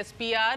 SPR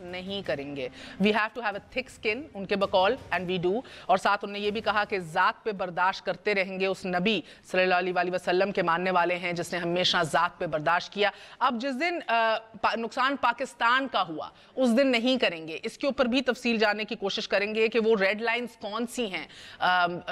نہیں کریں گے. We have to have a thick skin ان کے بقول اینڈ وی ڈو. اور ساتھ انہوں نے یہ بھی کہا کہ ذات پہ برداشت کرتے رہیں گے. اس نبی صلی اللہ علیہ وسلم کے ماننے والے ہیں جس نے ہمیشہ ذات پہ برداشت کیا. اب جس دن نقصان پاکستان کا ہوا اس دن نہیں کریں گے. اس کے اوپر بھی تفصیل جاننے کی کوشش کریں گے کہ وہ ریڈ لائنز کون سی ہیں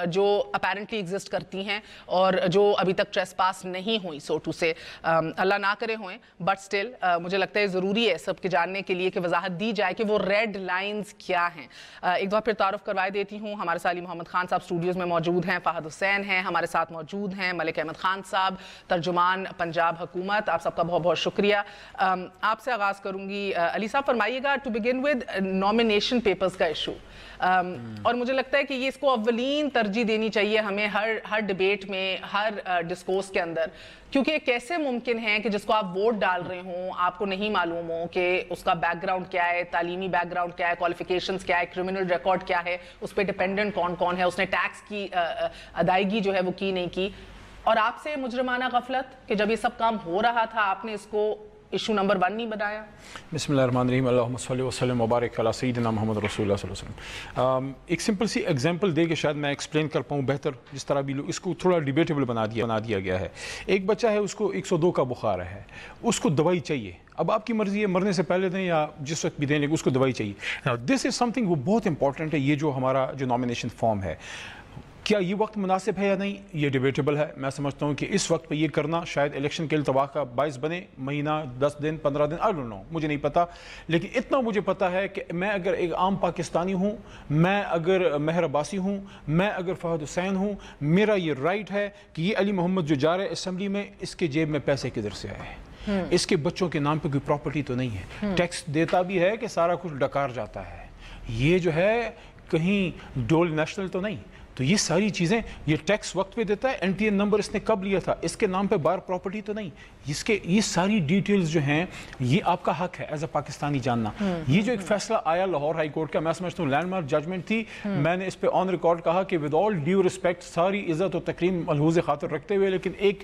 جو اپیرنٹلی ایگزسٹ کرتی ہیں اور جو ابھی تک ٹریس پاس نہیں ہوئی سو ٹو سے. اللہ نہ کرے ہوئیں, بٹ سٹل مجھے لگتا ہے ضروری ہے سب کے جاننے کے لیے کہ وضاحت دی جائے کہ وہ ریڈ لائنز کیا ہیں. ایک دفعہ پھر تعارف کروائے دیتی ہوں. ہمارے ساتھ علی محمد خان صاحب اسٹوڈیوز میں موجود ہیں, فہد حسین ہیں ہمارے ساتھ موجود ہیں, ملک احمد خان صاحب ترجمان پنجاب حکومت. آپ سب کا بہت بہت شکریہ. آپ سے آغاز کروں گی. علی صاحب فرمائیے گا, to begin with nomination papers کا ایشو, اور مجھے لگتا ہے کہ یہ اس کو اولین ترجیح دینی چاہیے ہمیں ہر ڈیبیٹ میں, ہر ڈسکورس کے اندر, کیونکہ کیسے ممکن ہے کہ جس کو آپ ووٹ ڈال رہے ہوں آپ کو نہیں معلوم ہو کہ اس کا بیک گراؤنڈ کیا ہے, تعلیمی بیک گراؤنڈ کیا ہے, کوالیفیکیشنز کیا ہے, کرمنل ریکارڈ کیا ہے, اس پہ ڈیپینڈنٹ کون کون ہے, اس نے ٹیکس کی ادائیگی جو ہے وہ کی نہیں کی, اور آپ سے مجرمانہ غفلت کہ جب یہ سب کام ہو رہا تھا آپ نے اس کو ایشو نمبر 1 نہیں بنایا. بسم اللہ الرحمن الرحیم. اللہم صلی وسلم وبارک علی سیدنا محمد رسول اللہ صلی اللہ علیہ وسلم. ایک سمپل سی ایگزامپل دے کے شاید میں ایکسپلین کر پاؤں بہتر, جس طرح بھی اس کو تھوڑا ڈیبیٹیبل بنا دیا گیا ہے. ایک بچہ ہے, اس کو 102 کا بخار ہے, اس کو دوائی چاہیے. اب آپ کی مرضی ہے مرنے سے پہلے دیں یا جس وقت بھی دیں, لیکن اس کو دوائی چاہیے. دس از سم تھنگ وہ بہت امپورٹنٹ ہے. یہ جو ہمارا جو نامینیشن فارم ہے, کیا یہ وقت مناسب ہے یا نہیں, یہ ڈیبیٹیبل ہے. میں سمجھتا ہوں کہ اس وقت پہ یہ کرنا شاید الیکشن کے التوا کا باعث بنے, مہینہ 10 دن 15 دن, آئی ڈونٹ نو, مجھے نہیں پتا. لیکن اتنا مجھے پتا ہے کہ میں اگر ایک عام پاکستانی ہوں, میں اگر مہر عباسی ہوں, میں اگر فہد حسین ہوں, میرا یہ رائٹ ہے کہ یہ علی محمد جو جا رہے اسمبلی میں, اس کے جیب میں پیسے کدھر سے آئے, اس کے بچوں کے نام پہ کوئی پراپرٹی تو نہیں ہے, ٹیکس دیتا بھی ہے کہ سارا کچھ ڈکار جاتا ہے, یہ جو ہے کہیں ڈول نیشنل تو نہیں. تو یہ ساری چیزیں, یہ ٹیکس وقت پہ دیتا ہے, این ٹی این نمبر اس نے کب لیا تھا, اس کے نام پہ بار پراپرٹی تو نہیں, یہ ساری ڈیٹیلز جو ہیں یہ آپ کا حق ہے ایز اے پاکستانی جاننا. یہ جو ایک فیصلہ آیا لاہور ہائی کورٹ کا, میں سمجھتا ہوں لینڈ مارک ججمنٹ تھی. میں نے اس پہ آن ریکارڈ کہا کہ ود آل ڈیو ریسپیکٹ, ساری عزت و تکریم ملحوظ خاطر رکھتے ہوئے, لیکن ایک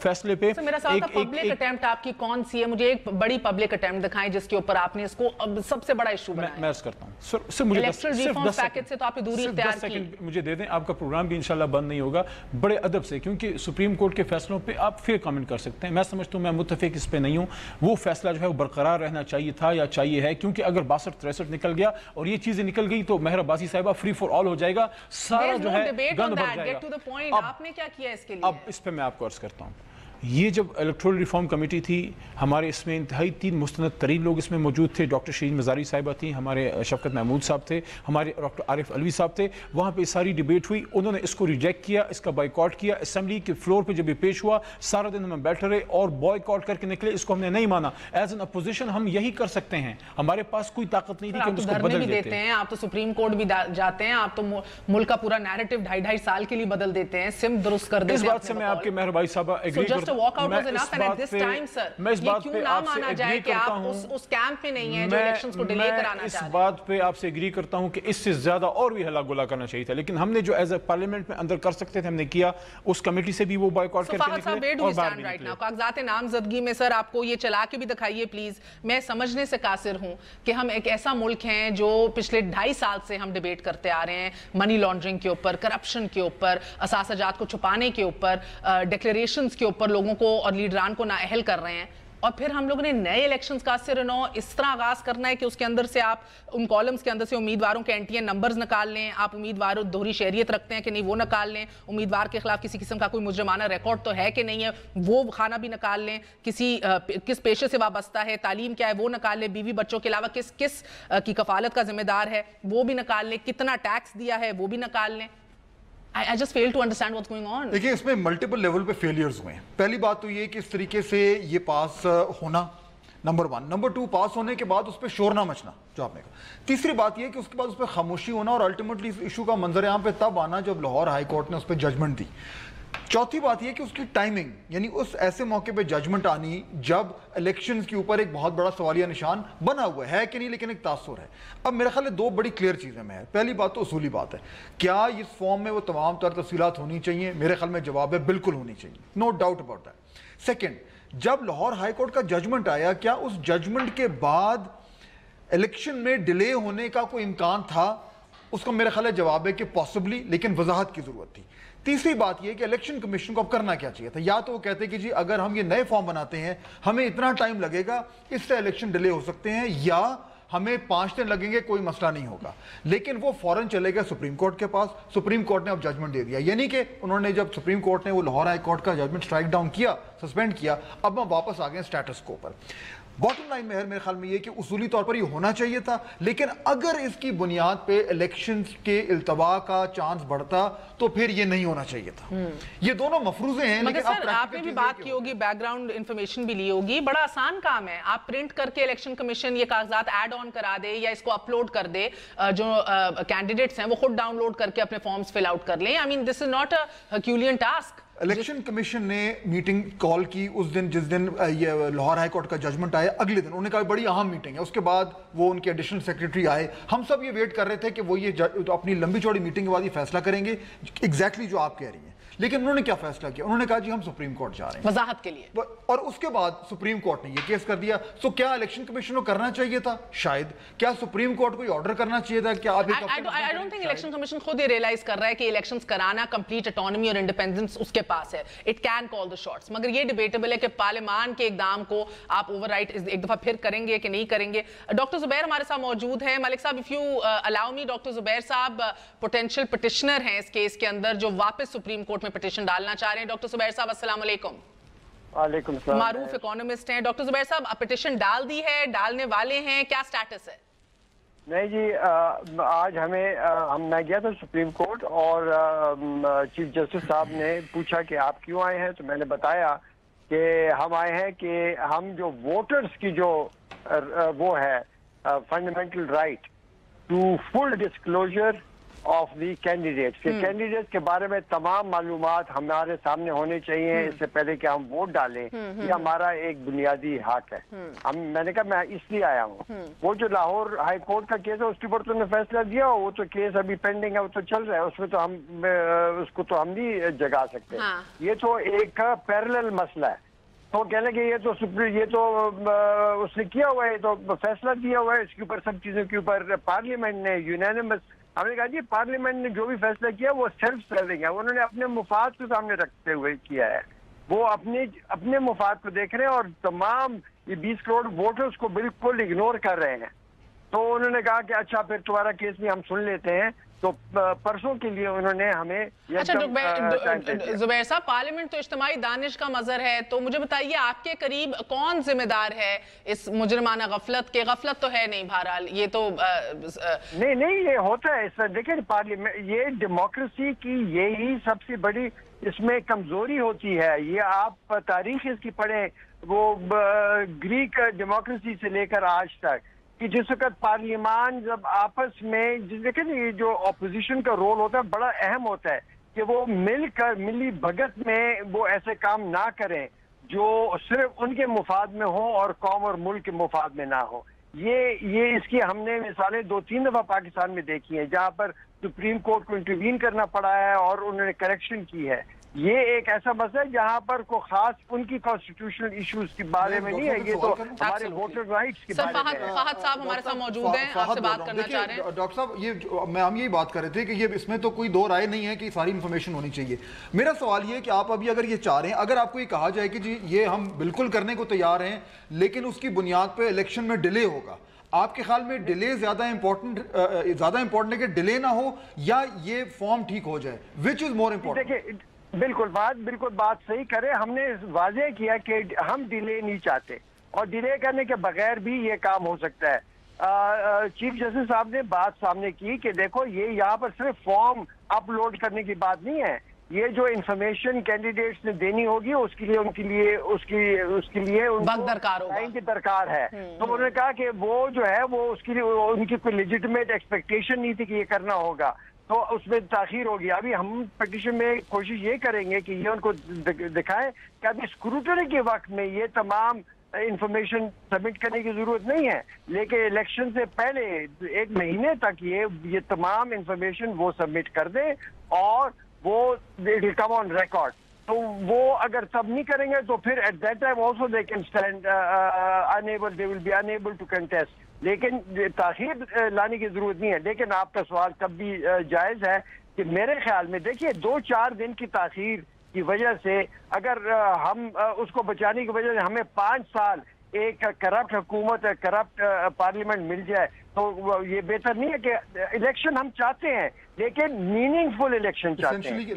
فیصلے پہ میرا سوال تھا پبلک اٹیمپٹ آپ کی کون سی ہے, مجھے ایک بڑی پبلک اٹیمپٹ دکھائیں جس کے اوپر آپ نے اس کو سب سے بڑا ایشو بنایا. میں عرض کرتا ہوں سر, مجھے الیکٹرل ریفارم پیکج سے تو آپ نے دوری اختیار کی, مجھے دے دیں, آپ کا پروگرام بھی انشاءاللہ بند نہیں ہوگا بڑے ادب سے, کیونکہ سپریم کورٹ کے فیصلوں پہ آپ فیر کامنٹ کر سکتے ہیں. میں سمجھتا ہوں, میں متفق اس پہ نہیں ہوں, وہ فیصلہ جو ہے وہ برقرار رہنا چاہیے تھا یا چاہیے ہے, کیونکہ اگر 62-63 نکل گیا اور یہ چیزیں نکل گئی تو مہر عباسی صاحبہ فری فار آل ہو جائے گا, سارا جو ہے گند بھر جائے گا. آپ نے کیا کیا اس کے لیے؟ اب اس پہ میں آپ کو عرض کرتا ہوں, یہ جب الیکٹورل ریفارم کمیٹی تھی, ہمارے اس میں انتہائی 3 مستند ترین لوگ اس میں موجود تھے. ڈاکٹر شیرین مزاری صاحبہ تھیں, ہمارے شفقت محمود صاحب تھے, ہمارے ڈاکٹر عارف علوی صاحب تھے. وہاں پہ ساری ڈیبیٹ ہوئی, انہوں نے اس کو ریجیکٹ کیا, اس کا بائیکاٹ کیا. اسمبلی کے فلور پہ جب یہ پیش ہوا, سارا دن ہم بیٹھے رہے اور بائیکاٹ کر کے نکلے. اس کو ہم نے نہیں مانا. ایز این اپوزیشن ہم یہی کر سکتے ہیں, ہمارے پاس کوئی طاقت نہیں تھی کہ ہم اس کو بدل دیتے ہیں. آپ تو سپریم کورٹ بھی جاتے ہیں, آپ تو ملک کا پورا نیریٹو 2.5 سال کے لیے بدل دیتے ہیں, سمت درست کر دیتے ہیں. اس بات سے میں آپ کے مہربائی صاحبہ ایگری کرتا ہوں. اس بات پہ آپ سے اگری کرتا ہوں کہ اس سے زیادہ اور بھی ہلا گلا کرنا چاہیے تھا, لیکن ہم نے جو ایز اے پارلیمنٹ میں اندر کر سکتے تھے ہم نے کیا. اس کمیٹی سے بھی وہ بائیکاٹ کر کے نکلے اور باہر بھی نکلے. کاغذات نامزدگی میں سر آپ کو یہ چلا کے بھی دکھائیے پلیز. میں سمجھنے سے قاصر ہوں کہ ہم ایک ایسا ملک ہیں جو پچھلے 2.5 سال سے ہم ڈیبیٹ کرتے آ رہے ہیں, منی لانڈرنگ کے اوپر, کرپشن کے اوپر, اثاثہ جات کو چھپانے کے اوپر, ڈکلیریشنز کے اوپر لوگوں کو اور لیڈران کو نااہل کر رہے ہیں, اور پھر ہم لوگوں نے نئے الیکشنز کا سے رنو اس طرح آغاز کرنا ہے کہ اس کے اندر سے آپ ان کالمز کے اندر سے امیدواروں کے این ٹی این نمبرز نکال لیں, آپ امیدواروں دوہری شہریت رکھتے ہیں کہ نہیں وہ نکال لیں, امیدوار کے خلاف کسی قسم کا کوئی مجرمانہ ریکارڈ تو ہے کہ نہیں ہے وہ خانہ بھی نکال لیں, کس پیشے سے وابستہ ہے, تعلیم کیا ہے وہ نکال لیں, بیوی بچوں کے علاوہ کس کی کفالت کا ذمہ دار ہے وہ بھی نکال لیں, کتنا ٹیکس دیا ہے وہ بھی نکال لیں. I just fail to understand what's going on. دیکھیں اس میں ملٹیپل لیول پہ فیلیئرز ہوئے ہیں. پہلی بات تو یہ کہ اس طریقے سے یہ پاس ہونا, نمبر 1. نمبر 2, پاس ہونے کے بعد اس پہ شور نہ مچنا جو آپ نے کہا. تیسری بات یہ کہ اس کے بعد اس پہ خاموشی ہونا اور الٹیمیٹلی اس ایشو کا منظر عام پہ تب آنا جب لاہور ہائی کورٹ نے اس پہ ججمنٹ دی. چوتھی بات یہ کہ اس کی ٹائمنگ, یعنی اس ایسے موقع پہ ججمنٹ آنی جب الیکشنز کے اوپر ایک بہت بڑا سوالیہ نشان بنا ہوا ہے کہ نہیں, لیکن ایک تاثر ہے. اب میرے خیال ہے 2 بڑی کلیئر چیزیں میں ہیں. پہلی بات تو اصولی بات ہے, کیا اس فارم میں وہ تمام تر تفصیلات ہونی چاہیے؟ میرے خیال میں جواب ہے بالکل ہونی چاہیے, no doubt about that. Second, جب لاہور ہائی کورٹ کا ججمنٹ آیا, کیا اس ججمنٹ کے بعد الیکشن میں ڈیلے ہونے کا کوئی امکان تھا؟ اس کا میرا خیال ہے جواب ہے کہ پاسبلی، لیکن وضاحت کی ضرورت تھی۔ تیسری بات یہ کہ الیکشن کمیشن کو اب کرنا کیا چاہیے تھا؟ یا تو وہ کہتے کہ جی اگر ہم یہ نئے فارم بناتے ہیں ہمیں اتنا ٹائم لگے گا، اس سے الیکشن ڈیلے ہو سکتے ہیں، یا ہمیں 5 دن لگیں گے، کوئی مسئلہ نہیں ہوگا۔ لیکن وہ فوراً چلے گئے سپریم کورٹ کے پاس، سپریم کورٹ نے اب ججمنٹ دے دیا، یعنی کہ انہوں نے جب سپریم کورٹ نے وہ لاہور ہائی کورٹ کا ججمنٹ اسٹرائک ڈاؤن کیا، سسپینڈ کیا، اب ہم واپس آ گئے اسٹیٹس کو پر۔ باٹم لائن میں میرے خیال میں یہ کہ اصولی طور پر یہ ہونا چاہیے تھا، لیکن اگر اس کی بنیاد پہ الیکشنز کے التوا کا چانس بڑھتا تو پھر یہ نہیں ہونا چاہیے تھا۔ یہ دونوں مفروضے ہیں، مگر سر آپ نے بھی بات کی ہوگی، بیک گراؤنڈ انفارمیشن بھی لی ہوگی، بڑا آسان کام ہے، آپ پرنٹ کر کے الیکشن کمیشن یہ کاغذات ایڈ آن کرا دے یا اس کو اپلوڈ کر دے، جو کینڈیڈیٹس ہیں وہ خود ڈاؤن لوڈ کر کے اپنے فارمز فل آؤٹ کر لیں۔ I mean this is not a Herculean task. Election commission نے میٹنگ کال کی اس دن جس دن یہ لاہور ہائی کورٹ کا ججمنٹ آیا، اگلے دن انہوں نے کہا بڑی اہم میٹنگ ہے، اس کے بعد وہ ان کے ایڈیشنل سیکریٹری آئے، ہم سب یہ ویٹ کر رہے تھے کہ وہ یہ اپنی لمبی چوڑی میٹنگ کے بعد یہ فیصلہ کریں گے ایگزیکٹلی جو آپ کہہ رہی ہیں، لیکن انہوں نے کیا فیصلہ کیا؟ انہوں نے کہا جی ہم سپریم کورٹ جا رہے ہیں وضاحت کے لیے، اور اس کے بعد سپریم کورٹ نے یہ کیس کر دیا۔ سو کیا الیکشن کمیشن کو کرنا چاہیے تھا؟ شاید۔ کیا سپریم کورٹ کو یہ آرڈر کرنا چاہیے تھا کہ آپ I don't think election commission خود یہ ریئلائز کر رہا ہے کہ الیکشنز کرانا کمپلیٹ اٹانومی اور انڈیپینڈنس اس کے پاس ہے، it can call the shots, مگر یہ ڈیبیٹیبل ہے کہ پارلیمان کے اقدام کو آپ اوور رائٹ ایک دفعہ پھر کریں گے کہ نہیں کریں گے۔ ڈاکٹر زبیر ہمارے ساتھ موجود ہیں۔ ملک صاحب if you allow me, doctor Zubair صاحب پوٹینشیل پٹیشنر ہیں اس کیس کے اندر جو واپس سپریم کورٹ میں پٹیشن ڈالنا چاہ رہے ہیں۔ ڈاکٹر زبیر صاحب السلام علیکم۔ وعلیکم السلام۔ معروف اکانومسٹ ہیں ڈاکٹر زبیر صاحب، پٹیشن ڈال دی ہے، ڈالنے والے ہیں، کیا سٹیٹس ہے؟ نہیں جی، آج میں گیا تھا سپریم کورٹ اور چیف جسٹس صاحب نے پوچھا کہ آپ کیوں آئے ہیں، تو میں نے بتایا کہ ہم آئے ہیں کہ ہم جو ووٹرز کی جو وہ ہے fundamental right to full disclosure of the candidates, کہ کینڈیڈیٹس کے بارے میں تمام معلومات ہمارے سامنے ہونے چاہیے اس سے پہلے کہ ہم ووٹ ڈالیں، یہ ہمارا ایک بنیادی حق ہے۔ میں نے کہا میں اس لیے آیا ہوں۔ وہ جو لاہور ہائی کورٹ کا کیس ہے اس کے اوپر تو نے فیصلہ دیا، وہ تو کیس ابھی پینڈنگ ہے، وہ تو چل رہا ہے، اس میں تو اس کو تو ہم نہیں جگا سکتے۔ یہ تو ایک پیرلل مسئلہ ہے، تو کہنے کہ یہ تو اس نے کیا ہوا ہے، تو فیصلہ دیا ہوا ہے اس کے اوپر، سب چیزوں کے اوپر پارلیمنٹ نے یونینمس۔ ہم نے کہا جی پارلیمنٹ نے جو بھی فیصلہ کیا وہ سیلف سرونگ ہے، انہوں نے اپنے مفاد کو سامنے رکھتے ہوئے کیا ہے، وہ اپنے مفاد کو دیکھ رہے ہیں اور تمام یہ 20 کروڑ ووٹرز کو بالکل اگنور کر رہے ہیں۔ تو انہوں نے کہا کہ اچھا پھر تمہارا کیس بھی ہم سن لیتے ہیں، تو پرسوں کے لیے انہوں نے ہمیں۔ اچھا زبیر صاحب، پارلیمنٹ تو اجتماعی دانش کا مظہر ہے، تو مجھے بتائیے آپ کے قریب کون ذمہ دار ہے اس مجرمانہ غفلت کے؟ غفلت تو ہے نہیں، بہرحال یہ تو نہیں یہ ہوتا ہے۔ اس دیکھیں پارلیمنٹ، یہ ڈیموکریسی کی یہی سب سے بڑی اس میں کمزوری ہوتی ہے۔ یہ آپ تاریخ اس کی پڑھیں، وہ گریک ڈیموکریسی سے لے کر آج تک، کہ جس وقت پارلیمان جب آپس میں، دیکھیں یہ جو اپوزیشن کا رول ہوتا ہے بڑا اہم ہوتا ہے کہ وہ مل کر ملی بھگت میں وہ ایسے کام نہ کریں جو صرف ان کے مفاد میں ہوں اور قوم اور ملک کے مفاد میں نہ ہو۔ یہ اس کی ہم نے مثالیں 2-3 دفعہ پاکستان میں دیکھی ہیں جہاں پر سپریم کورٹ کو انٹروین کرنا پڑا ہے اور انہوں نے کریکشن کی ہے۔ یہ ایک ایسا مسئلہ ہے جہاں پر کوئی خاص ان کی کانسٹیٹیوشنل ایشوز کے بارے میں نہیں ہے، یہ تو ہمارے ووٹر رائٹس کے بارے میں ہے۔ فہد صاحب ہمارے ساتھ موجود ہیں، آپ سے بات کرنا چاہ رہے ہیں۔ ڈاکٹر صاحب ہم یہی بات کر رہے تھے کہ یہ اس میں تو کوئی دو رائے نہیں ہے کہ ساری انفارمیشن ہونی چاہیے۔ میرا سوال یہ ہے کہ آپ ابھی اگر یہ چاہ رہے ہیں، اگر آپ کو یہ کہا جائے کہ جی یہ ہم بالکل کرنے کو تیار ہیں لیکن اس کی بنیاد پہ الیکشن میں ڈیلے ہوگا، آپ کے خیال میں ڈیلے زیادہ امپورٹنٹ ہے کہ ڈیلے نہ ہو یا یہ فارم ٹھیک ہو جائے؟ وچ از مور امپورٹنٹ؟ بالکل بات صحیح کرے، ہم نے واضح کیا کہ ہم ڈیلے نہیں چاہتے اور ڈیلے کرنے کے بغیر بھی یہ کام ہو سکتا ہے۔ چیف جسٹس صاحب نے بات سامنے کی کہ دیکھو یہ یہاں پر صرف فارم اپلوڈ کرنے کی بات نہیں ہے، یہ جو انفارمیشن کینڈیڈیٹس نے دینی ہوگی اس کے لیے ٹائم کی درکار ہے۔ تو انہوں نے کہا کہ وہ جو ہے وہ اس کے لیے ان کی کوئی لیجٹمیٹ ایکسپیکٹیشن نہیں تھی کہ یہ کرنا ہوگا، تو اس میں تاخیر ہوگی۔ ابھی ہم پٹیشن میں کوشش یہ کریں گے کہ یہ ان کو دکھائیں کہ ابھی اسکروٹنی کے وقت میں یہ تمام انفارمیشن سبمٹ کرنے کی ضرورت نہیں ہے، لیکن الیکشن سے پہلے 1 مہینے تک یہ تمام انفارمیشن وہ سبمٹ کر دیں اور وہ کم آن ریکارڈ۔ تو وہ اگر تب نہیں کریں گے تو پھر at that time also they can stand unable, they will be unable to contest۔ لیکن تاخیر لانے کی ضرورت نہیں ہے. لیکن آپ کا سوال تب بھی جائز ہے کہ میرے خیال میں دیکھیے 2-4 دن کی تاخیر کی وجہ سے اگر ہم اس کو بچانے کی وجہ سے ہمیں 5 سال ایک کرپٹ حکومت کرپٹ پارلیمنٹ مل جائے تو یہ بہتر نہیں ہے کہ الیکشن ہم چاہتے ہیں لیکن میننگ فل الیکشن چاہتے ہیں.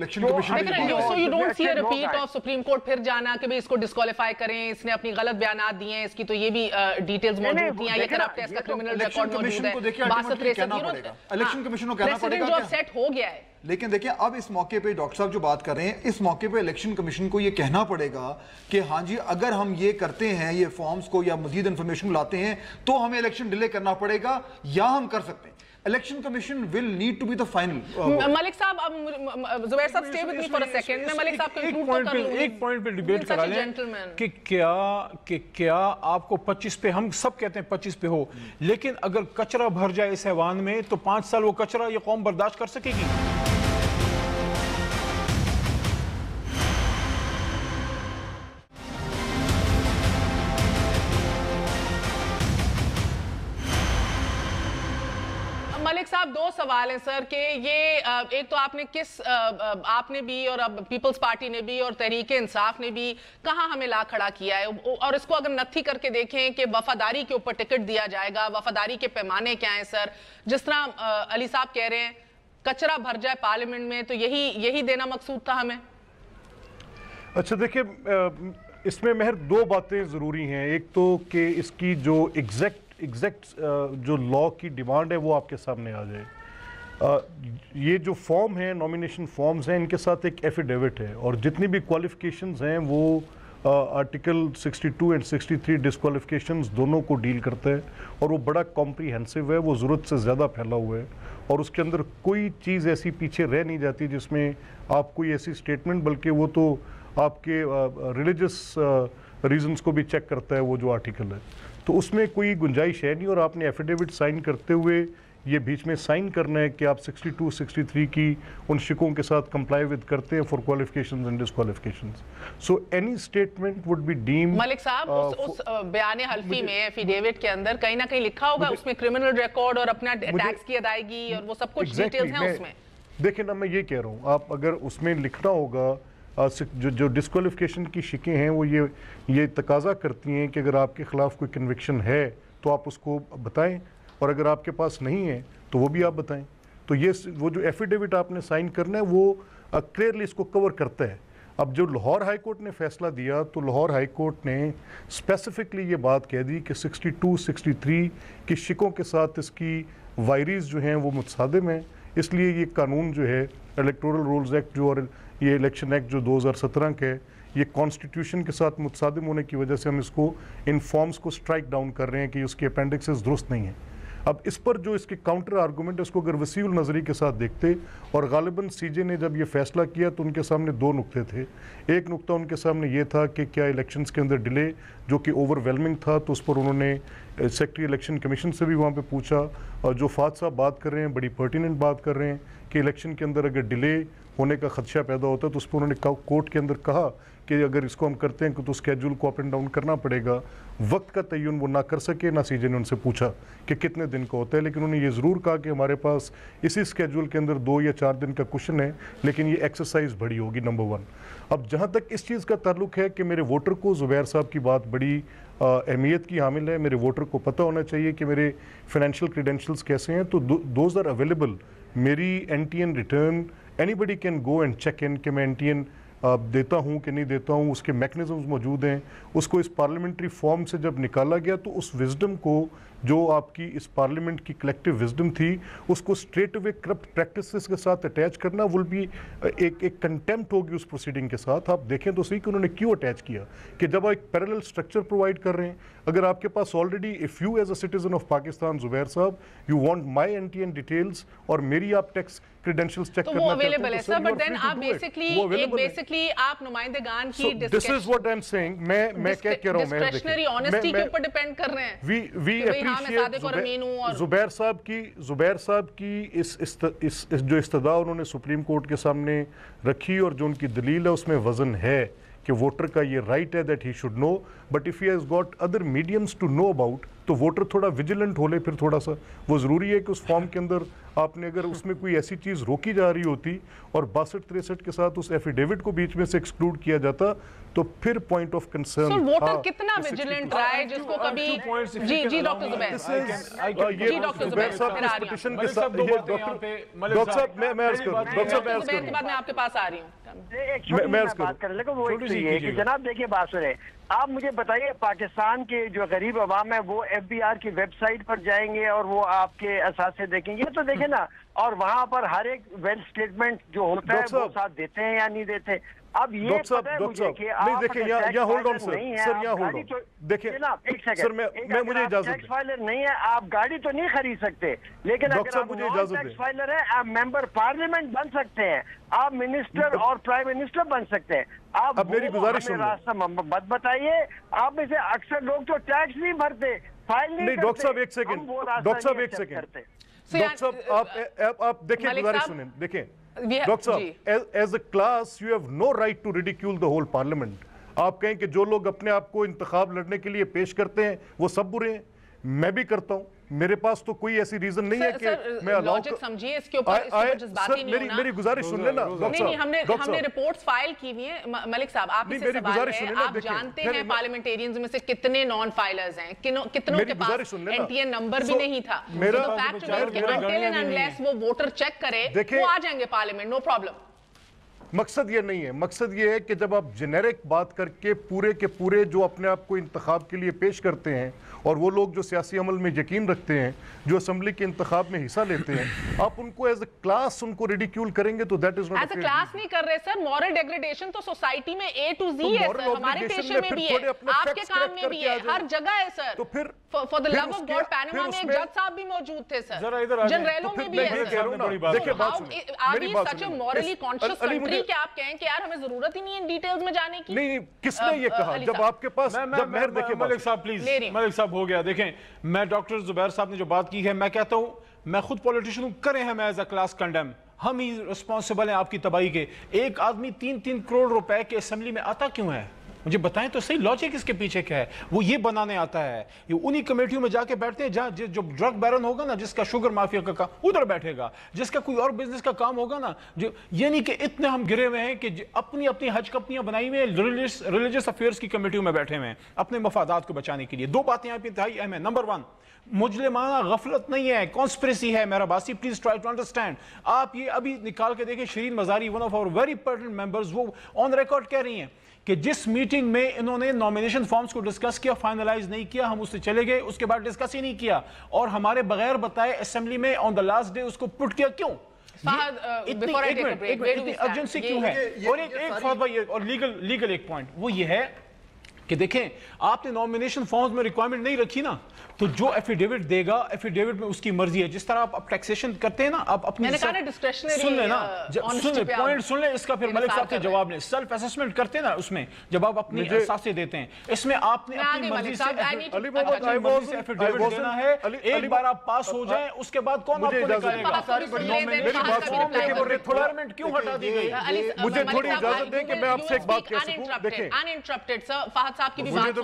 So you don't see a repeat of Supreme Court پھر جانا کہ اس کو ڈسکوالیفائی کریں, اس نے اپنی غلط بیانات دیے ہیں, اس کی تو یہ بھی ڈیٹیلز موجود ہیں, یہ کرپٹ ہے, اس کا کرمنل ریکارڈ موجود ہے, 62-63 الیکشن کمیشن کو کہنا پڑے گا سیٹ ہو گیا ہے. لیکن دیکھیں اب اس موقع پہ ڈاکٹر صاحب جو بات کر رہے ہیں, اس موقع پہ الیکشن کمیشن کو یہ کہنا پڑے گا کہ ہاں جی اگر ہم یہ کرتے ہیں, یہ فارمز کو یا مزید انفارمیشن لاتے ہیں تو ہمیں الیکشن ڈیلے کرنا پڑے گا یا ہم کر سکتے ہیں. Election commission will need to be the final. ملک صاحب, اب زبیر صاحب stay with me for a second. میں ملک صاحب کو انکلوڈ کر لوں. ایک پوائنٹ پہ ڈیبیٹ کرا لیں کہ کیا آپ کو 25 پہ, ہم سب کہتے ہیں 25 پہ ہو, لیکن اگر کچرا بھر جائے اس ایوان میں تو 5 سال وہ کچرا یہ قوم برداشت کر سکے گی؟ ملک صاحب 2 سوال ہیں سر کہ یہ ایک تو آپ نے بھی اور اب پیپلز پارٹی نے بھی اور تحریک انصاف نے بھی کہاں ہمیں لا کھڑا کیا ہے, اور اس کو اگر نتھی کر کے دیکھیں کہ وفاداری کے اوپر ٹکٹ دیا جائے گا, وفاداری کے پیمانے کیا ہیں سر؟ جس طرح علی صاحب کہہ رہے ہیں کچرا بھر جائے پارلیمنٹ میں تو یہی دینا مقصود تھا ہمیں. اچھا دیکھیں, اس میں مہر 2 باتیں ضروری ہیں. ایک تو کہ اس کی جو ایگزیکٹ جو لا کی ڈیمانڈ ہے وہ آپ کے سامنے آ جائے. یہ جو فارم ہیں, نومینیشن فارمز ہیں, ان کے ساتھ ایک ایفیڈیوٹ ہے اور جتنی بھی کوالیفیکیشنز ہیں وہ آرٹیکل 62 اور 63 ڈسکوالیفیکیشنز دونوں کو ڈیل کرتا ہے اور وہ بڑا کمپریہنسو ہے, وہ ضرورت سے زیادہ پھیلا ہوا ہے اور اس کے اندر کوئی چیز ایسی پیچھے رہ نہیں جاتی جس میں آپ کوئی ایسی سٹیٹمنٹ, بلکہ وہ تو آپ کے ریلیجس ریزنز کو بھی چیک کرتا ہے وہ جو آرٹیکل ہے. تو اس میں کوئی گنجائش ہے نہیں اور آپ نے ایفیڈیوٹ سائن کرتے ہوئے یہ بیچ میں سائن کرنا ہے کہ آپ 62-63 کی ان شکوں کے ساتھ کمپلائی ود کرتے ہیں for qualifications and disqualifications. So any statement would be deemed. Malik صاحب اس بیان حلفی میں ایفیڈیوٹ کے اندر کہیں نہ کہیں لکھا ہوگا اس میں کرمنل ریکارڈ اور اپنا ٹیکس کی ادائیگی اور وہ سب کچھ ڈیٹیلز ہیں اس میں. دیکھیں نا, میں یہ کہہ رہا ہوں, آپ اگر اس میں لکھنا ہوگا جو ڈسکوالیفیکیشن کی شکیں ہیں وہ یہ تقاضا کرتی ہیں کہ اگر آپ کے خلاف کوئی کنوکشن ہے تو آپ اس کو بتائیں, اور اگر آپ کے پاس نہیں ہے تو وہ بھی آپ بتائیں. تو وہ جو ایفیڈیوٹ آپ نے سائن کرنا ہے وہ کلیئرلی اس کو کور کرتا ہے. اب جو لاہور ہائی کورٹ نے فیصلہ دیا تو لاہور ہائی کورٹ نے اسپیسیفکلی یہ بات کہہ دی کہ 62-63 کی شکوں کے ساتھ اس کی وائریز جو ہیں وہ متصادم ہیں, اس لیے یہ قانون جو ہے الیکٹورل رولز ایکٹ جو اور یہ الیکشن ایکٹ جو 2017 کے, یہ کانسٹیٹیوشن کے ساتھ متصادم ہونے کی وجہ سے ہم اس کو ان فارمز کو سٹرائک ڈاؤن کر رہے ہیں کہ اس کے اپینڈکسز درست نہیں ہیں. اب اس پر جو اس کے کاؤنٹر آرگومنٹ ہے اس کو اگر وسیع النظری کے ساتھ دیکھتے, اور غالباً سی جے نے جب یہ فیصلہ کیا تو ان کے سامنے 2 نقطے تھے. ایک نقطہ ان کے سامنے یہ تھا کہ کیا الیکشنز کے اندر ڈیلے جو کہ اوور ویلمنگ تھا, تو اس پر انہوں نے سیکرٹری الیکشن کمیشن سے بھی وہاں پہ پوچھا, اور جو فات صاحب بات کر رہے ہیں بڑی پرٹیننٹ بات کر رہے ہیں کہ الیکشن کے اندر اگر ڈیلے ہونے کا خدشہ پیدا ہوتا ہے تو اس پر انہوں نے کورٹ کے اندر کہا کہ اگر اس کو ہم کرتے ہیں تو اسکیجول کو اپ اینڈ ڈاؤن کرنا پڑے گا. وقت کا تعین وہ نہ کر سکے, نہ سی جے نے ان سے پوچھا کہ کتنے دن کا ہوتا ہے, لیکن انہوں نے یہ ضرور کہا کہ ہمارے پاس اسی اسکیجول کے اندر 2 یا 4 دن کا کوشن ہے, لیکن یہ ایکسرسائز بڑی ہوگی, نمبر 1. اب جہاں تک اس چیز کا تعلق ہے کہ میرے ووٹر کو, زبیر صاحب کی بات بڑی اہمیت کی حامل ہے, میرے ووٹر کو پتہ ہونا چاہیے کہ میرے فائنینشیل کریڈینشلز کیسے ہیں, تو دوز آر اویلیبل. میری N T N return anybody can go and check in کہ میں این ٹی این دیتا ہوں کہ نہیں دیتا ہوں, اس کے میکنزمز موجود ہیں. اس کو اس پارلیمنٹری فارم سے جب نکالا گیا تو اس وزڈم کو جو آپ کی اس پارلیمنٹ کی کلیکٹیو وزڈم تھی اس کو اسٹریٹ اوے کرپٹ پریکٹسز کے ساتھ اٹیچ کرنا ول بھی ایک کنٹیمپٹ ہوگی اس پروسیڈنگ کے ساتھ. آپ دیکھیں تو صحیح کہ انہوں نے کیوں اٹیچ کیا, کہ جب آپ ایک پیرالل اسٹرکچر پرووائڈ کر رہے ہیں, اگر آپ کے پاس already if you as a citizen of Pakistan Zubair صاحب you want my N T N details اور میری آپ ٹیکس کریڈینشلز چیک کرنا چاہتے ہیں, اویلیبل ہے سر, بٹ دین آپ بیسیکلی آپ نمائندگان کی this is what I am seeing. میں کیا کہہ رہا ہوں, میں ڈسکریشنری آنیسٹی کے اوپر ڈیپینڈ کر رہے ہیں. وی اپریشیٹ زبیر صاحب کی اس جو استدعا انہوں نے سپریم کورٹ کے سامنے رکھی اور جو ان کی دلیل ہے اس میں وزن ہے کہ ووٹر کا یہ رائٹ ہے that he should know, but if he has got other mediums to know about, تو ووٹر تھوڑا ویجیلنٹ ہو لے. پھر تھوڑا سا وہ ضروری ہے کہ اس فارم کے اندر آپ نے اگر اس میں کوئی ایسی چیز روکی جا رہی ہوتی اور 62-63 کے ساتھ اس ایفیڈیوٹ کو بیچ میں سے ایکسکلوڈ کیا جاتا تو پھر point of concern. Sir voter کتنا ویجیلنٹ رہا ہے جس کو کبھی جی ڈاکٹر زبیر جی ڈاکٹر زبیر صاحب اس پٹیشن کے ساتھ ڈاکٹر صاحب میں عرض کروں, ڈاکٹر صاحب میں عرض کروں, کے بعد میں آپ کے پاس آ رہی ہوں. میں عرض کروں, بات کرنے لگا وہ کہ جناب دیکھیے بات سنیں, آپ مجھے بتائیے پاکستان کے جو غریب عوام ہے وہ ایف بی آر کی ویب سائٹ پر جائیں گے اور وہ آپ کے اثاثے دیکھیں گے تو دیکھیں نا, اور وہاں پر ہر ایک ویل اسٹیٹمنٹ جو ہوتا ہے وہ ساتھ دیتے ہیں یا نہیں دیتے. اب یہ پتہ ہے مجھے کہ آپ دیکھیں یہاں ہولڈ آن سر یہاں ہولڈ آن دیکھیں ایک سیکنڈ سر میں مجھے اجازت ٹیکس فائلر نہیں ہے, آپ گاڑی تو نہیں خرید سکتے, لیکن اگر آپ نان ٹیکس فائلر ہیں آپ ممبر پارلیمنٹ بن سکتے ہیں, آپ منسٹر اور پرائم منسٹر بن سکتے ہیں. آپ میری گزارش سن راستہ مت بتائیے, آپ میں سے اکثر لوگ تو ٹیکس نہیں بھرتے, فائل نہیں کرتے. ڈاکٹر صاحب ایک سیکنڈ, ڈاکٹر صاحب ایک سیکنڈ, ڈاکٹر صاحب آپ دیکھیں گزارش سنیں, دیکھیں ڈاکٹر صاحب as a class you have no right to ridicule the whole parliament. آپ کہیں کہ جو لوگ اپنے آپ کو انتخاب لڑنے کے لیے پیش کرتے ہیں وہ سب برے ہیں, میں بھی کرتا ہوں, میرے پاس تو کوئی ایسی ریزن نہیں ہے کہ میں لاجک سمجھیے اس کے اوپر جذباتی نہیں ہونا. میری گزارش سن لینا ڈاکٹر صاحب. نہیں ہم نے رپورٹس فائل کی ہوئی ہیں ملک صاحب, آپ سے سوال ہے, آپ جانتے ہیں پارلیمنٹیرینز میں سے کتنے نان فائلرز ہیں, کتنوں کے پاس این ٹی این نمبر بھی نہیں تھا. تو فیکٹ ہے کہ انٹل اینڈ انلیس وہ ووٹر چیک کرے وہ آ جائیں گے پارلیمنٹ, نو پرابلم. مقصد یہ نہیں ہے, مقصد یہ ہے کہ جب آپ جنیرک بات کر کے پورے کے پورے جو اپنے آپ کو انتخاب کے لیے پیش کرتے ہیں اور وہ لوگ جو سیاسی عمل میں یقین رکھتے ہیں, جو اسمبلی کے انتخاب میں حصہ لیتے ہیں, آپ ان کو ایز اے کلاس ان کو ریڈیکیول کریں گے تو that is not as a class نہیں کر رہے سر. مورل ڈیگریڈیشن تو سوسائٹی میں اے ٹو زی ہے سر, ہمارے پیشے میں بھی ہے, آپ کے کام میں بھی ہے, ہر جگہ ہے سر. تو پھر for the love of God Panama میں ایک جج صاحب بھی موجود تھے سر, جنریلوں میں بھی ہے سر. دیکھیں بات سنیں, میری بات سنیں, مورلی کانشیس کنٹری کہ آپ کہیں کہ یار ہمیں ضرورت ہی نہیں ہے ان ڈیٹیلز میں جانے کی. نہیں, کس نے یہ کہا جب آپ کے پاس جب مہر دیکھیں. ملک صاحب پلیز, ملک صاحب ہو گیا. دیکھیں میں ڈاکٹر زبیر صاحب نے جو بات کی ہے, میں کہتا ہوں میں خود پولیٹیشن ہوں, کریں ہم ایز اے کلاس کنڈیم, ہم ہی رسپانسبل ہیں آپ کی تباہی کے. ایک آدمی 3-3 کروڑ روپے کے اسمبلی میں آتا کیوں ہے؟ مجھے بتائیں تو صحیح لاجک اس کے پیچھے کیا ہے. وہ یہ بنانے آتا ہے, یہ انہی کمیٹیوں میں جا کے بیٹھتے ہیں جہاں جو ڈرگ بیرن ہوگا نا, جس کا شوگر مافیا کا کام ادھر بیٹھے گا, جس کا کوئی اور بزنس کا کام ہوگا نا, جو یہ نہیں کہ اتنے ہم گرے ہوئے ہیں کہ اپنی اپنی حج کمپنیاں بنائی ہوئے ہیں, ریلیجس افیئرس کی کمیٹیوں میں بیٹھے ہوئے ہیں اپنے مفادات کو بچانے کے لیے. دو باتیں یہاں پہ انتہائی اہم ہیں. نمبر 1, مجرمانہ غفلت نہیں ہے, کانسپریسی ہے. میرا باسی پلیز ٹرائی ٹو انڈرسٹینڈ. آپ یہ ابھی نکال کے دیکھیں, Shireen Mazari one of our very important members, وہ آن ریکارڈ کہہ رہی ہیں کہ جس میٹنگ میں انہوں نے نومینیشن فارمز کو ڈسکس کیا, فائنلائز نہیں کیا, ہم اس سے چلے گئے, اس کے بعد ڈسکس ہی نہیں کیا, اور ہمارے بغیر بتائے اسمبلی میں آن دا لاسٹ ڈے اس کو پٹ کیا. کیوں؟ اتنی ارجنسی کیوں ہے؟ اور ایک فاتحہ یہ, اور لیگل ایک پوائنٹ وہ یہ ہے کہ دیکھیں آپ نے نومینیشن فارمز میں ریکوائرمنٹ نہیں رکھی نا, تو جو ایفیڈیوٹ دے گا, ایفیڈیوٹ میں اس کی مرضی ہے. جس طرح آپ ٹیکسیشن کرتے ہیں نا, آپ اپنی سن لیں نا, پوائنٹ سن لیں اس کا, پھر ملک صاحب سے جواب لیں. سیلف اسسمنٹ کرتے ہیں نا اس میں, جب آپ اپنی احساسیں دیتے ہیں, اس میں آپ نے اپنی مرضی سے ایفیڈیوٹ دینا ہے. ایک بار آپ پاس ہو جائیں, اس کے بعد کون آپ کو نکالے گا؟ ریکوائرمنٹ کیوں ہٹا دی گئی؟ مجھے تھوڑی اجازت دیں کہ میں آپ سے ایک بات کہہ سکوں. دیکھیں انٹرپٹڈ سر, فہد صاحب کی بھی بات سن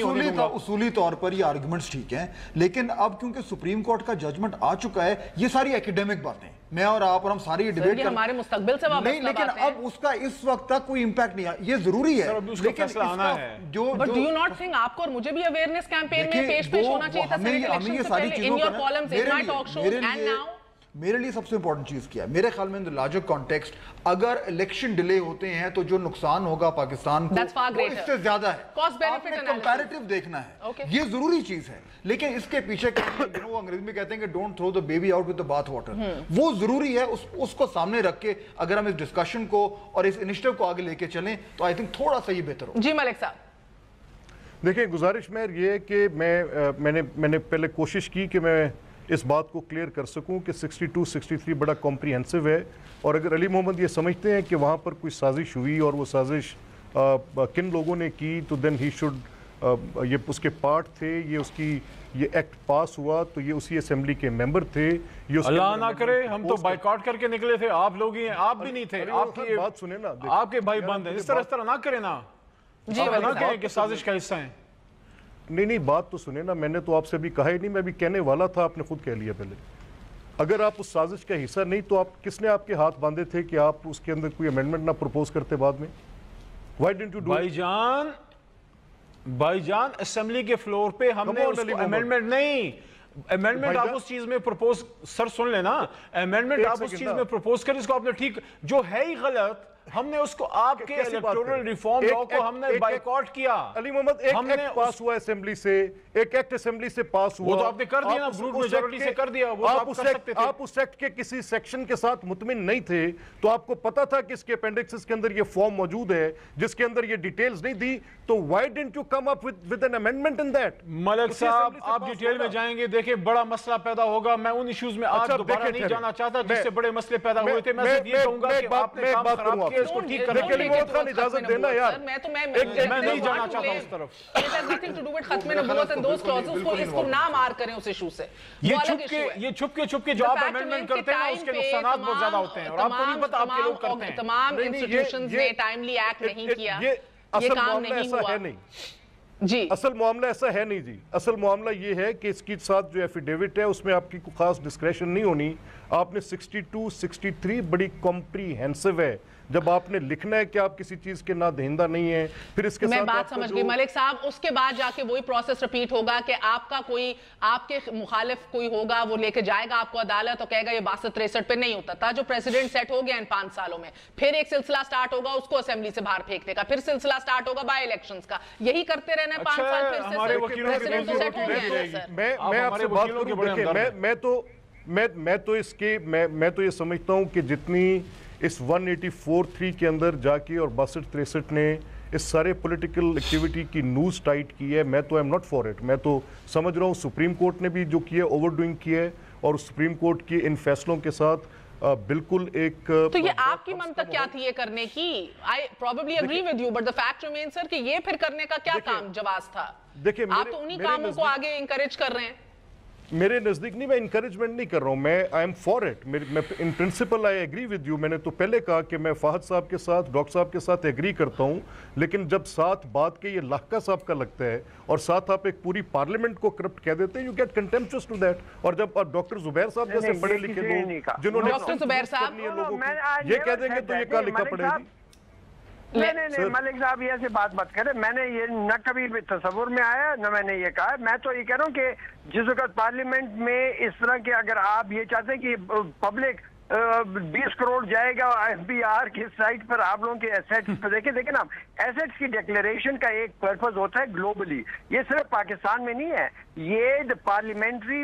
لیں. اصولی طور پر یہ آرگومنٹس ٹھیک ہیں, لیکن اب کیونکہ سپریم کورٹ کا ججمنٹ آ چکا ہے, یہ ساری ایکیڈیمک باتیں میں اور آپ اور ہم ساری ڈیبیٹ کر ہمارے مستقبل سے وابستہ نہیں, لیکن اب اس کا اس وقت تک کوئی امپیکٹ نہیں ہے. یہ ضروری ہے لیکن اس کا جو but do you not think آپ کو اور مجھے بھی اویئرنس کیمپین میں پیش ہونا چاہیے تھا سینٹ الیکشن سے پہلے, in your columns, in my talk shows and now. میرے لیے سب سے امپورٹنٹ چیز کیا ہے میرے خیال میں لاجک کانٹیکسٹ, اگر الیکشن ڈیلے ہوتے ہیں تو جو نقصان ہوگا پاکستان کو وہ اس سے زیادہ ہے. آپ نے کمپیریٹیو دیکھنا ہے, یہ ضروری چیز ہے. لیکن اس کے پیچھے انگریزی میں کہتے ہیں کہ don't through the baby out with the bath water, وہ ضروری ہے. اس کو سامنے رکھ کے اگر ہم اس ڈسکشن کو اور اس انیشیٹو کو آگے لے کے چلیں تو آئی تھنک تھوڑا سا یہ بہتر ہو. جی ملک صاحب دیکھیں, گزارش میں یہ کہ میں نے پہلے کوشش کی کہ میں اس بات کو کلیئر کر سکوں کہ 62-63 بڑا کمپریہنسو ہے, اور اگر علی محمد یہ سمجھتے ہیں کہ وہاں پر کوئی سازش ہوئی اور وہ سازش کن لوگوں نے کی, تو دین ہی شوڈ یہ اس کے پارٹ تھے، یہ اس کی یہ ایکٹ پاس ہوا تو یہ اسی اسمبلی کے ممبر تھے. اللہ نہ کرے ہم تو بائیکاٹ کر کے نکلے تھے، آپ لوگ ہی ہیں، آپ بھی نہیں تھے، آپ کی بات سنیں نا، آپ کے بھائی بند ہیں. اس طرح نہ کریں نا، نہ کہیں کہ سازش کا حصہ ہیں. نہیں بات تو سنیں نا، میں نے تو آپ سے بھی کہا ہی نہیں، میں بھی کہنے والا تھا، آپ نے خود کہہ لیا پہلے. اگر آپ اس سازش کا حصہ نہیں تو آپ کس نے آپ کے ہاتھ باندھے تھے کہ آپ اس کے اندر کوئی امینڈمنٹ نہ پرپوز کرتے بعد میں؟ Why didn't you do it? بھائی جان اسمبلی کے فلور پہ ہم نے اس کو امینڈمنٹ نہیں، امینڈمنٹ آپ اس چیز میں پرپوز، سر سن لینا، امینڈمنٹ آپ اس چیز میں پرپوز کریں، اس کو آپ نے ٹھیک جو ہے ہی غلط، ہم نے اس کو آپ کے الیکٹورل ریفارم لاء کو ہم نے بائیکاٹ کیا. علی محمد ایک ایکٹ پاس ہوا اسمبلی سے، ایک ایکٹ اسمبلی سے پاس ہوا، وہ تو آپ نے کر دیا نا، بروٹ میجورٹی سے کر دیا، وہ تو آپ کر سکتے تھے. آپ اس ایکٹ کے کسی سیکشن کے ساتھ مطمئن نہیں تھے تو آپ کو پتا تھا کہ اس کے اپینڈکسز کے اندر یہ فارم موجود ہے جس کے اندر یہ ڈیٹیلز نہیں دی، تو why didn't you come up with an amendment in that؟ ملک صاحب آپ ڈیٹیل میں جائیں گے، دیکھیں بڑا مسئلہ پیدا ہوگا. میں ان ایشوز میں آج دوبارہ نہیں جانا چاہتا جس سے بڑے مسئلے پیدا ہوئے تھے. میں صرف یہ کہوں گا کہ آپ نے کام خراب کیا، اس کو ٹھیک کرنے کے لیے اجازت دینا یار. میں نہیں جانا چاہتا اس طرف. ختم نبوت and those clauses اس کو نہ مار کریں اس ایشو سے. یہ چھپ کے جو آپ امینڈمنٹ کرتے ہیں اس کے نقصانات بہت زیادہ ہوتے ہیں اور آپ کو نہیں پتا آپ کے لوگ کرتے ہیں. تمام انسٹیٹیوشنز نے ٹائملی ایکٹ نہیں کیا، یہ کام نہیں ہوا. جی اصل معاملہ ایسا ہے نہیں جی. اصل معاملہ یہ ہے کہ اس کے ساتھ جو ایفیڈیوٹ ہے اس میں آپ کی کوئی خاص ڈسکریشن نہیں ہونی. آپ نے 62 63 بڑی کمپریہنسو ہے. جب آپ نے لکھنا ہے کہ آپ کسی چیز کے نہ دہندہ نہیں ہیں، پھر اس کے ساتھ میں بات سمجھ گئی ملک صاحب. اس کے بعد جا کے وہی پروسیس ریپیٹ ہوگا کہ آپ کا کوئی آپ کے مخالف کوئی ہوگا، وہ لے کے جائے گا آپ کو عدالت اور کہے گا یہ 62-63 پہ نہیں ہوتا تھا جو پریزیڈنٹ سیٹ ہو گیا ان 5 سالوں میں. پھر ایک سلسلہ سٹارٹ ہوگا اس کو اسمبلی سے باہر پھینکنے کا، پھر سلسلہ سٹارٹ ہوگا بائی الیکشنز کا. یہی کرتے رہنا ہے 5 سال. پھر پریزیڈنٹ تو سیٹ ہو گیا ہے سر. میں آپ سے بات کروں، دیکھیں میں تو اس کے میں تو یہ سمجھتا ہوں کہ جتنی اس 184(3) کے اندر جا کے اور 62-63 نے اس سارے پولیٹیکل ایکٹیویٹی کی نوز ٹائٹ کی ہے، میں تو ایم ناٹ فار اٹ. میں تو سمجھ رہا ہوں سپریم کورٹ نے بھی جو کیا ہے اوور ڈوئنگ کیا ہے، اور سپریم کورٹ کے ان فیصلوں کے ساتھ بالکل ایک. تو یہ آپ کی منطق کیا تھی یہ کرنے کی؟ I probably agree with you, but the fact remains sir کہ یہ پھر کرنے کا کیا کام جواز تھا؟ آپ تو انہی کاموں کو آگے انکریج کر رہے ہیں. میرے نزدیک نہیں، میں انکریجمنٹ نہیں کر رہا ہوں، میں آئی ایم فار اٹ. میں in principle I agree with you. میں نے تو پہلے کہا کہ میں فہد صاحب کے ساتھ، ڈاکٹر صاحب کے ساتھ ایگری کرتا ہوں، لیکن جب ساتھ بات کے یہ لاحقہ صاحب کا لگتا ہے اور ساتھ آپ ایک پوری پارلیمنٹ کو کرپٹ کہہ دیتے ہیں، یو گیٹ کنٹمپچوس ٹو دیٹ. اور جب ڈاکٹر زبیر صاحب جیسے پڑھے لکھے لوگ جنہوں نے ڈاکٹر زبیر صاحب یہ کہہ دیں گے تو یہ کہاں لکھا پڑے گی؟ نہیں ملک صاحب یہ ایسے بات مت کریں. میں نے یہ نہ کبھی تصور میں آیا نہ میں نے یہ کہا. میں تو یہ کہہ رہا ہوں کہ جس وقت پارلیمنٹ میں اس طرح کے اگر آپ یہ چاہتے ہیں کہ پبلک 20 کروڑ جائے گا ایف بی آر کی سائٹ پر آپ لوگوں کے ایسیٹس پر دیکھیں نا، ایسیٹس کی ڈیکلیریشن کا ایک پرپز ہوتا ہے گلوبلی. یہ صرف پاکستان میں نہیں ہے، یہ پارلیمنٹری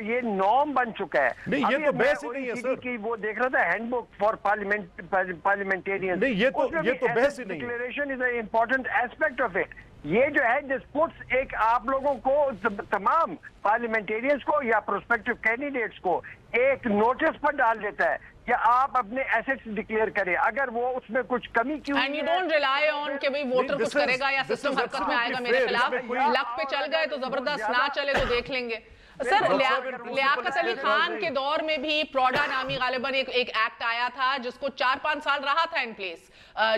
یہ نارم بن چکا ہے. نہیں یہ تو بحث ہی نہیں ہے سر. کہ وہ دیکھ رہا تھا ہینڈ بک فار پارلیمنٹیرین. نہیں یہ تو بحث ہی نہیں ہے. Declaration is an important aspect of it. یہ جو ہے دس پٹس ایک آپ لوگوں کو تمام پارلیمنٹیرینز کو یا پروسپیکٹیو کینڈیڈیٹس کو ایک نوٹس پر ڈال دیتا ہے کہ آپ اپنے ایسٹس ڈکلیئر کریں. اگر وہ اس میں کچھ کمی کیوں and you don't rely on کہ بھئی ووٹر کچھ کرے گا یا سسٹم حرکت میں آئے گا میرے خلاف. لک پہ چل گئے تو زبردست، نہ چلے تو دیکھ لیں گے. سر لیاقت علی خان کے دور میں بھی پروڈا نامی غالباً ایک ایکٹ آیا تھا جس کو 4-5 سال رہا تھا ان پلیس،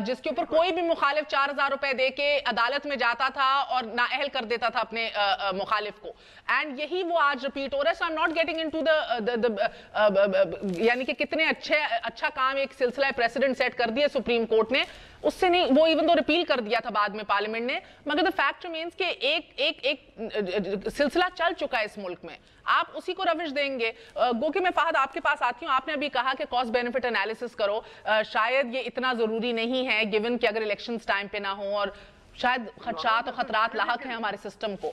جس کے اوپر کوئی بھی مخالف 4000 روپے دے کے عدالت میں جاتا تھا اور نااہل کر دیتا تھا اپنے مخالف کو. اینڈ یہی وہ آج ریپیٹ ہو رہا ہے. سو I'm not getting into the یعنی کہ کتنے اچھا کام ایک سلسلہ پریسیڈنٹ سیٹ کر دیا سپریم کورٹ نے. اس سے نہیں، وہ ایون تو ریپیل کر دیا تھا بعد میں پارلیمنٹ نے، مگر the fact remains کہ ایک سلسلہ چل چکا ہے اس ملک میں. آپ اسی کو روش دیں گے. گو کہ میں فہد آپ کے پاس آتی ہوں. آپ نے ابھی کہا کہ کاسٹ بینیفٹ انالیسس کرو. شاید یہ اتنا ضروری نہیں ہے گیون کہ اگر الیکشنز ٹائم پہ نہ ہوں اور شاید خدشات اور خطرات لاحق ہیں ہمارے سسٹم کو.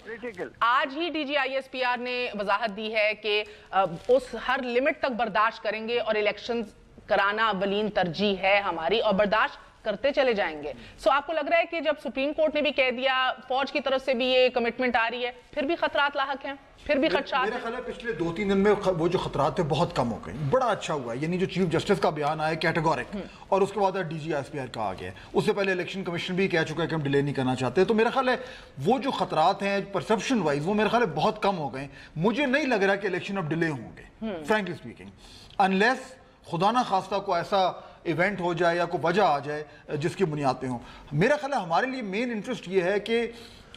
آج ہی D G I S P R نے وضاحت دی ہے کہ اس ہر لمٹ تک برداشت کریں گے اور الیکشنز کرانا اولین ترجیح ہے ہماری، اور برداشت کرتے چلے جائیں گے. سو آپ کو لگ رہا ہے کہ جب سپریم کورٹ نے بھی کہہ دیا, فوج کی طرف سے بھی یہ کمٹمنٹ آ رہی ہے, پھر بھی خطرات لاحق ہیں, پھر بھی خدشات میرا خیال ہے پچھلے 2-3 دن میں وہ جو خطرات تھے بہت کم ہو گئے. بڑا اچھا ہوا ہے, یعنی جو چیف جسٹس کا بیان آیا کیٹیگورک, اور اس کے بعد D G S P R کا آ گیا. اس سے پہلے الیکشن کمیشن بھی کہہ چکا ہے کہ ہم ڈیلے نہیں کرنا چاہتے. تو میرا خیال ہے وہ جو خطرات ہیں پرسپشن وائز وہ میرا خیال ہے بہت کم ہو گئے. مجھے نہیں لگ رہا کہ الیکشن اب ڈیلے ہوں گے فرینکلی اسپیکنگ, انلیس خدا نہ خواستہ کو ایسا ایونٹ ہو جائے یا کوئی وجہ آ جائے جس کی بنیاد پہ ہوں. میرا خیال ہے ہمارے لیے مین انٹرسٹ یہ ہے کہ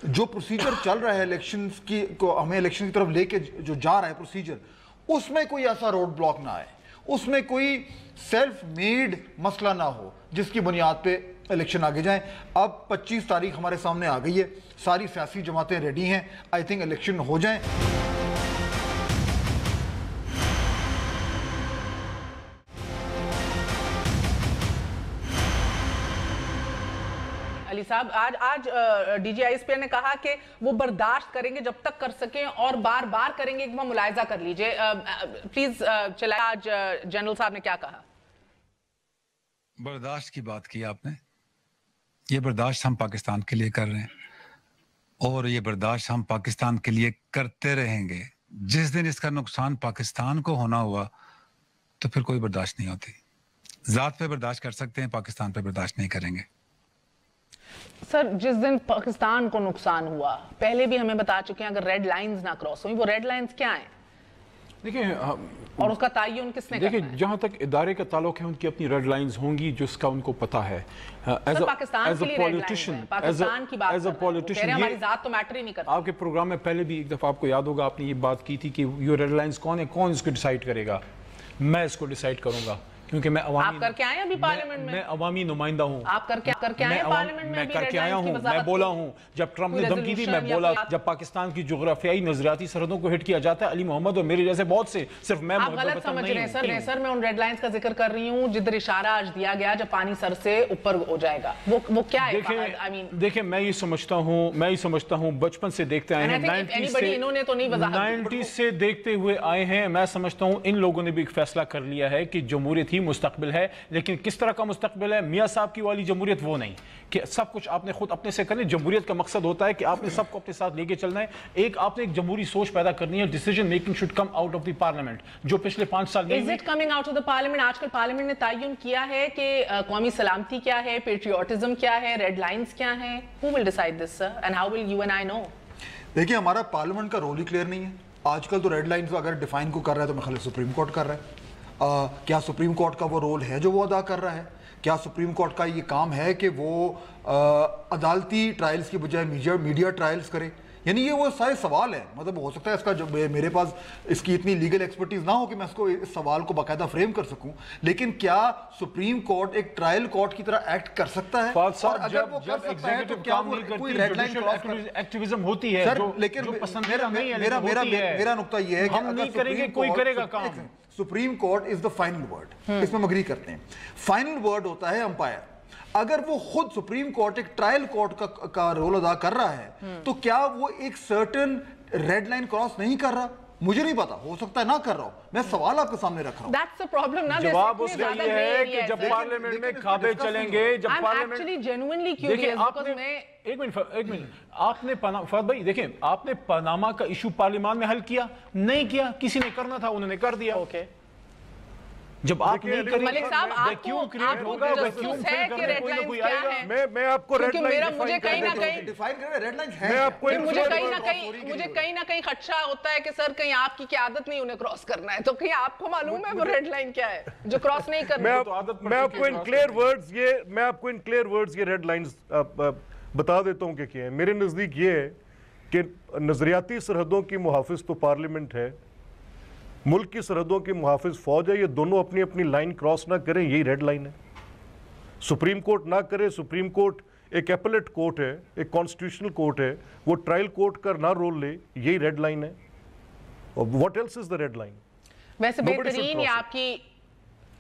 جو پروسیجر چل رہا ہے الیکشنز کی کو ہمیں الیکشن کی طرف لے کے جو جا رہا ہے پروسیجر, اس میں کوئی ایسا روڈ بلاک نہ آئے, اس میں کوئی سیلف میڈ مسئلہ نہ ہو جس کی بنیاد پہ الیکشن آگے جائیں. اب 25 تاریخ ہمارے سامنے آ گئی ہے, ساری سیاسی جماعتیں ریڈی ہیں, آئی تھنک الیکشن ہو جائیں. علی صاحب, آج ڈی جی آئی ایس پی نے کہا کہ وہ برداشت کریں گے جب تک کر سکیں, اور بار بار کریں گے ایک بار ملاحظہ کر لیجئے. پلیز چلائیں, آج جنرل صاحب نے کیا کہا؟ برداشت کی بات کی آپ نے, یہ برداشت ہم پاکستان کے لیے کر رہے ہیں, اور یہ برداشت ہم پاکستان کے لیے کرتے رہیں گے. جس دن اس کا نقصان پاکستان کو ہونا ہوا تو پھر کوئی برداشت نہیں ہوتی. ذات پہ برداشت کر سکتے ہیں, پاکستان پہ برداشت نہیں کریں گے. سر, جس دن پاکستان کو نقصان ہوا, پہلے بھی ہمیں بتا چکے ہیں اگر ریڈ لائنز نہ کراس ہوئی, وہ ریڈ لائنز کیا ہیں دیکھیں, اور اس کا تعین کس نے کرنا ہے؟ دیکھیں, جہاں تک ادارے کا تعلق ہے ان کی اپنی ریڈ لائنز ہوں گی جس کا ان کو پتہ ہے. سر, پاکستان کے لیے ریڈ لائنز ہیں, پاکستان کی بات کر رہے ہیں, کہہ رہے ہیں ہماری ذات تو میٹر ہی نہیں کرتی. آپ کے پروگرام میں پہلے بھی ایک دفعہ آپ کو یاد ہوگا آپ نے یہ بات کی تھی کہ یہ ریڈ لائنز کون ہیں, کون اس کو ڈیسائیڈ کرے گا. میں اس کو ڈیسائیڈ کروں گا کیونکہ میں آپ کر کے آئے ابھی پارلیمنٹ میں, میں عوامی نمائندہ ہوں. آپ کر کے آئے پارلیمنٹ میں, میں کر کے آیا ہوں, میں بولا ہوں. جب ٹرمپ نے دھمکی دی میں بولا, جب پاکستان کی جغرافیائی نظریاتی سرحدوں کو ہٹ کیا جاتا ہے, علی محمد اور میرے جیسے بہت سے, صرف میں آپ غلط سمجھ رہے ہیں سر. میں ان ریڈ لائنز کا ذکر کر رہی ہوں جدھر اشارہ آج دیا گیا جب پانی سر سے اوپر ہو جائے گا, وہ کیا ہے؟ دیکھیں, میں یہ سمجھتا ہوں بچپن سے دیکھتے آئے ہیں, 90 سے دیکھتے ہوئے آئے ہیں. میں سمجھتا ہوں ان لوگوں نے بھی ایک فیصلہ کر لیا ہے کہ جمہوریت ہی مستقبل ہے, لیکن کس طرح کا مستقبل ہے؟ میاں صاحب کی والی جمہوریت وہ نہیں کہ سب کچھ آپ نے خود اپنے سے کرنے. جمہوریت کا مقصد ہوتا ہے کہ آپ نے سب کو اپنے ساتھ لے کے چلنا ہے. آپ نے ایک جمہوری سوچ پیدا کرنی ہے. Decision making should come out of the parliament, جو پچھلے 5 سال نہیں. Is it coming out of the parliament? آج کل پارلیمنٹ نے تعین کیا ہے کہ قومی سلامتی کیا ہے, پیٹریوٹزم کیا ہے, ریڈ لائنز کیا ہیں. Who will decide this, sir? And how will you and I know? دیکھیں, ہمارا پارلیمنٹ کا رول ہی کلیئر نہیں ہے. آج کل تو ریڈ لائنز اگر ڈیفائن کو کر رہا ہے تو میں خیال سپریم کورٹ کر رہا ہے. کیا سپریم کورٹ کا وہ رول ہے جو وہ ادا کر رہا ہے؟ کیا سپریم کورٹ کا یہ کام ہے کہ وہ عدالتی ٹرائلز کی بجائے میڈیا ٹرائلز کرے؟ یعنی یہ وہ سارے سوال ہیں. مطلب ہو سکتا ہے اس کا جب میرے پاس اس کی اتنی لیگل ایکسپرٹیز نہ ہو کہ میں اس سوال کو باقاعدہ فریم کر سکوں, لیکن کیا سپریم کورٹ ایک ٹرائل کورٹ کی طرح ایکٹ کر سکتا ہے؟ اور اگر وہ کر سکتا ہے تو کیا کوئی ریڈ لائن ایکٹیویزم ہوتی ہے لیکن میرا نقطہ یہ ہے کہ ہم نہیں کریں گے, کوئی کرے گا کام. Supreme court is the final word, اس میں ہم اگری کرتے ہیں. فائنل ورڈ ہوتا ہے امپائر. اگر وہ خود سپریم کورٹ ایک ٹرائل کورٹ کا رول ادا کر رہا ہے تو کیا وہ ایک سرٹن ریڈ لائن کراس نہیں کر رہا؟ مجھے نہیں پتا, ہو سکتا ہے نہ کر رہا ہوں. میں سوال آپ کے سامنے رکھ رہا ہوں. That's the problem نا. جواب اس کا یہ ہے کہ جب پارلیمنٹ میں کھابے چلیں گے, جب parliament I'm actually genuinely curious because میں ایک منٹ, آپ نے فہد بھائی دیکھیں, آپ نے پاناما کا ایشو پارلیمان میں حل کیا نہیں کیا؟ کسی نے کرنا تھا, انہوں نے کر دیا. اوکے, جب آپ نہیں کریں ملک صاحب, آپ کو تجسس ہے کہ ریڈ لائنز کیا ہیں؟ میں آپ کو ریڈ لائن مجھے کہیں نہ کہیں ڈیفائن کریں ریڈ لائنز ہیں. میں آپ کو مجھے کہیں نہ کہیں خدشہ ہوتا ہے کہ سر کہیں آپ کی عادت نہیں انہیں کراس کرنا ہے, تو کہیں آپ کو معلوم ہے وہ ریڈ لائن کیا ہے جو کراس نہیں کرنا. میں آپ کو ان کلیئر ورڈز یہ ریڈ لائنز بتا دیتا ہوں کہ کیا ہے. میرے نزدیک یہ ہے کہ نظریاتی سرحدوں کی محافظ تو پارلیمنٹ ہے, ملک کی سرحدوں کی محافظ فوج ہے. یہ دونوں اپنی اپنی لائن کراس نہ کریں, یہی ریڈ لائن ہے. سپریم کورٹ نہ کرے. سپریم کورٹ ایک ایپلیٹ کورٹ ہے, ایک کانسٹیٹیوشنل کورٹ ہے, وہ ٹرائل کورٹ کا نہ رول لے, یہی ریڈ لائن ہے. What else is the red line? ویسے بہترین یہ آپ کی